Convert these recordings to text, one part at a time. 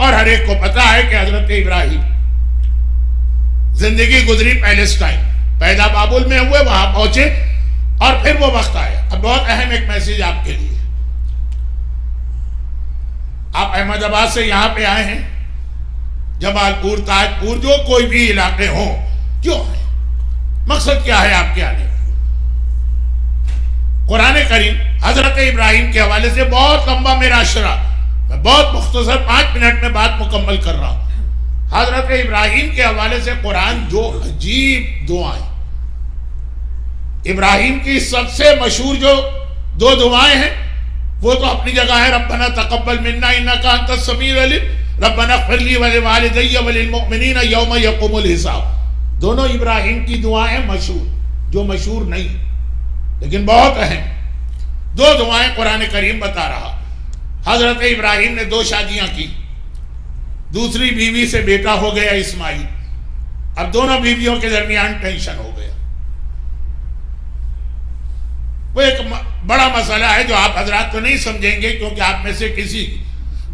اور ہر ایک کو پتا ہے کہ حضرت ابراہیم زندگی گزری پیلسٹائن، پیدا بابل میں ہوئے، وہاں پہنچے اور پھر وہ وقت آیا. اب بہت اہم ایک میسیج آپ کے لیے. آپ احمد آباد سے یہاں پہ آئے ہیں، جمال پور، تاج پور، جو کوئی بھی علاقے ہوں، کیوں آئے؟ مقصد کیا ہے آپ کے آنے کا؟ قرآن کریم حضرت ابراہیم کے حوالے سے بہت لمبا میرا اشرا، میں بہت مختصر 5 منٹ میں بات مکمل کر رہا ہوں. حضرت ابراہیم کے حوالے سے قرآن جو عجیب دعائیں، ابراہیم کی سب سے مشہور جو 2 دعائیں ہیں وہ تو اپنی جگہ ہے، ربنا تقبل منا انک انت السمیع العلیم، ربنا اغفر لی ولوالدی وللمؤمنین یوم یقوم الحساب. دونوں ابراہیم کی دعائیں مشہور، جو مشہور نہیں لیکن بہت اہم 2 دعائیں قرآن کریم بتا رہا. حضرت ابراہیم نے 2 شادیاں کی، دوسری بیوی سے بیٹا ہو گیا اسماعیل. اب دونوں بیویوں کے درمیان ٹینشن ہو گیا. وہ ایک بڑا مسئلہ ہے جو آپ حضرات تو نہیں سمجھیں گے، کیونکہ آپ میں سے کسی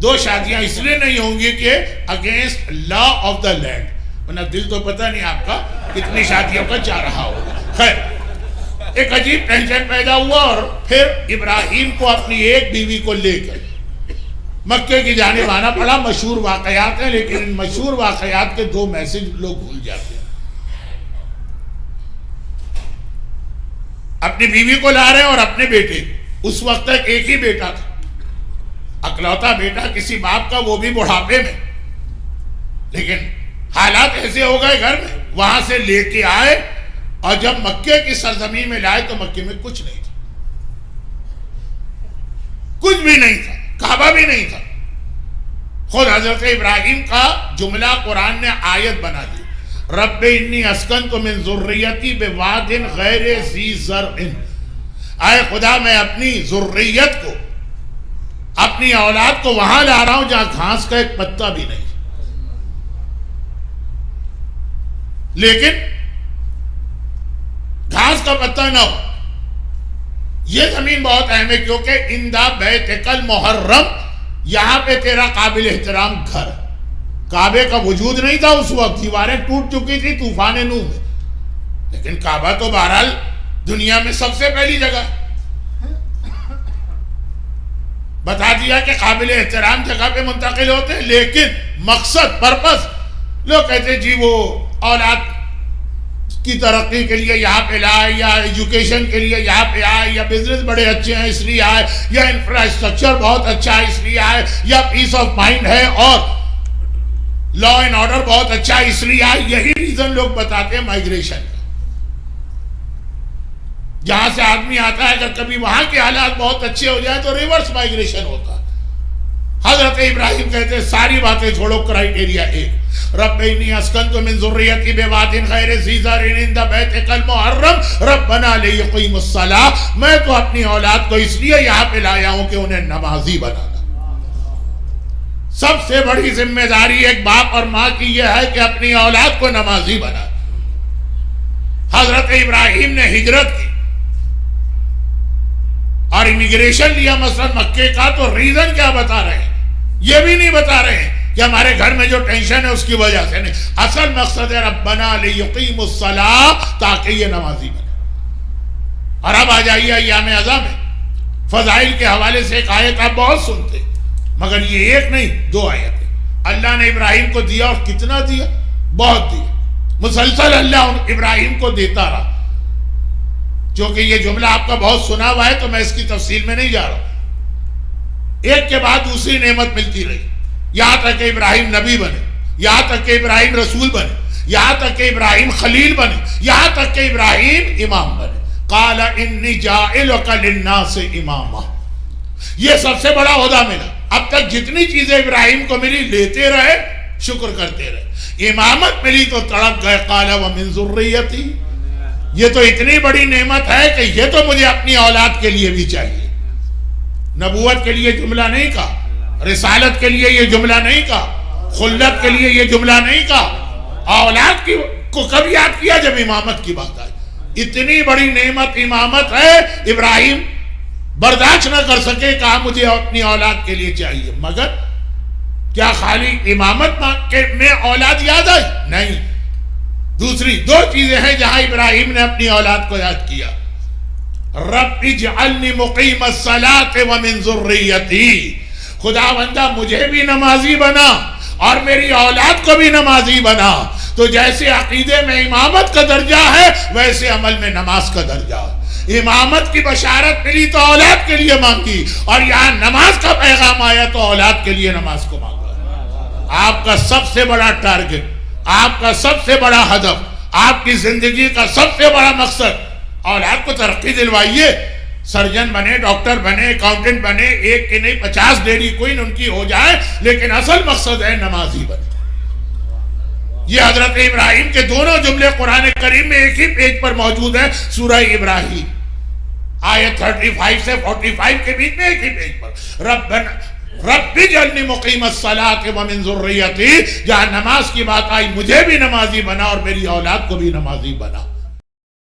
2 شادیاں اس لیے نہیں ہوں گی کہ against law of the land, ورنہ دل تو پتہ نہیں آپ کا کتنی شادیوں کا چاہ رہا ہوگا. خیر، ایک عجیب ٹینشن پیدا ہوا اور پھر ابراہیم کو اپنی ایک بیوی کو لے کر مکے کی جانب آنا پڑا. مشہور واقعات ہیں، لیکن ان مشہور واقعات کے 2 میسج لوگ بھول جاتے ہیں. اپنی بیوی کو لا رہے ہیں اور اپنے بیٹے. اس وقت تک ایک ہی بیٹا تھا، اکلوتا بیٹا کسی باپ کا، وہ بھی بڑھاپے میں. لیکن حالات ایسے ہو گئے گھر میں، وہاں سے لے کے آئے اور جب مکے کی سرزمین میں لائے تو مکے میں کچھ نہیں تھا، کچھ بھی نہیں تھا، کعبہ بھی نہیں تھا. خود حضرت ابراہیم کا جملہ قرآن نے آیت بنا دی، رب انی اسکنت من ذریتی بواد غیر ذی زرع. اے خدا، میں اپنی ذریت کو، اپنی اولاد کو وہاں لا رہا ہوں جہاں گھاس کا ایک پتا بھی نہیں. لیکن گھاس کا پتا نہ ہو. یہ زمین بہت اہم ہے کیونکہ اندہ بیتک المحرم، یہاں پہ تیرا قابل احترام گھر. کعبے کا وجود نہیں تھا اس وقت، دیواریں ٹوٹ چکی تھی طوفان نوح میں، لیکن کعبہ تو بہرحال دنیا میں سب سے پہلی جگہ. بتا دیا کہ قابل احترام جگہ پہ منتقل ہوتے ہیں، لیکن مقصد، پرپس، لوگ کہتے جی وہ اولاد کی ترقی کے لیے یہاں پہ لائے، یا ایجوکیشن کے لیے یہاں پہ آئے، یا بزنس بڑے اچھے ہیں اس لیے آئے، یا انفراسٹرکچر بہت اچھا ہے اس لیے آئے، یا پیس آف مائنڈ ہے اور لا اینڈ آرڈر بہت اچھا ہے اس لیے آئے. یہی ریزن لوگ بتاتے ہیں مائیگریشن کا. جہاں سے آدمی آتا ہے اگر کبھی وہاں کے حالات بہت اچھے ہو جائیں تو ریورس مائیگریشن ہوتا ہے. حضرت ابراہیم کہتے ہیں ساری باتیں چھوڑو، کرائیٹیریا ایک، رب انی اسکنت من ذریتی بواد غیر ذی زرع عند بیتک المحرم ربنا لیقیموا الصلاۃ. میں تو اپنی اولاد کو اس لیے یہاں پہ لایا ہوں کہ انہیں نمازی بنانا. سب سے بڑی ذمہ داری ایک باپ اور ماں کی یہ ہے کہ اپنی اولاد کو نمازی بنا. حضرت ابراہیم نے ہجرت کی اور امیگریشن لیا مثلا مکے کا، تو ریزن کیا بتا رہے ہیں؟ یہ بھی نہیں بتا رہے ہیں کہ ہمارے گھر میں جو ٹینشن ہے اس کی وجہ سے نہیں. اصل مقصد ہے ربنا لیقیموا الصلاۃ، تاکہ یہ نمازی بنے. اور اب آ جائیے ایام عزا میں فضائل کے حوالے سے ایک آیت آپ بہت سنتے، مگر یہ ایک نہیں 2 آیتیں. اللہ نے ابراہیم کو دیا، اور کتنا دیا؟ بہت دیا. مسلسل اللہ ابراہیم کو دیتا رہا. چونکہ یہ جملہ آپ کا بہت سنا ہوا ہے تو میں اس کی تفصیل میں نہیں جا رہا. ایک کے بعد دوسری نعمت ملتی رہی، یہاں تک کہ ابراہیم نبی بنے، یہاں تک کہ ابراہیم رسول بنے، یہاں تک کہ ابراہیم خلیل بنے، یہاں تک کہ ابراہیم امام بنے. قال انی جاعلک للناس اماما. یہ سب سے بڑا عہدہ ملا. اب تک جتنی چیزیں ابراہیم کو ملی لیتے رہے، شکر کرتے رہے. امامت ملی تو تڑپ گئے، قال ومن ذریتی. یہ تو اتنی بڑی نعمت ہے کہ یہ تو مجھے اپنی اولاد کے لیے بھی چاہیے. نبوت کے لیے جملہ نہیں کہا، رسالت کے لیے یہ جملہ نہیں کہا، خلت کے لیے یہ جملہ نہیں کہا. اولاد کو کب یاد کیا؟ جب امامت کی بات آئی. اتنی بڑی نعمت امامت ہے، ابراہیم برداشت نہ کر سکے، کہا مجھے اپنی اولاد کے لیے چاہیے. مگر کیا خالی امامت میں اولاد یاد آئی؟ نہیں، دوسری دو چیزیں ہیں جہاں ابراہیم نے اپنی اولاد کو یاد کیا. رب اجعلنی مقیم الصلاۃ ومن ذریتی، خدا بندہ مجھے بھی نمازی بنا اور میری اولاد کو بھی نمازی بنا. تو جیسے عقیدے میں امامت کا درجہ ہے ویسے عمل میں نماز کا درجہ. امامت کی بشارت ملی تو اولاد کے لیے مانگی، اور یہاں نماز کا پیغام آیا تو اولاد کے لیے نماز کو مانگا. آپ کا سب سے بڑا ٹارگٹ، آپ کا سب سے بڑا ہدف، آپ کی زندگی کا سب سے بڑا مقصد اولاد کو ترقی دلوائیے. سرجن بنے، ڈاکٹر بنے، اکاؤنٹنٹ بنے، ایک کی نہیں 50 ڈیری کوئن ان کی ہو جائے، لیکن اصل مقصد ہے نمازی بنے. یہ حضرت ابراہیم کے دونوں جملے قرآن کریم میں ایک ہی پیج پر موجود ہیں. سورہ ابراہیم آیت 35 سے 45 کے بیچ میں ایک ہی پیج پر رب اجعلنی مقیم الصلاۃ ومن ذریتی، جہاں نماز کی بات آئی مجھے بھی نمازی بنا اور میری اولاد کو بھی نمازی بنا.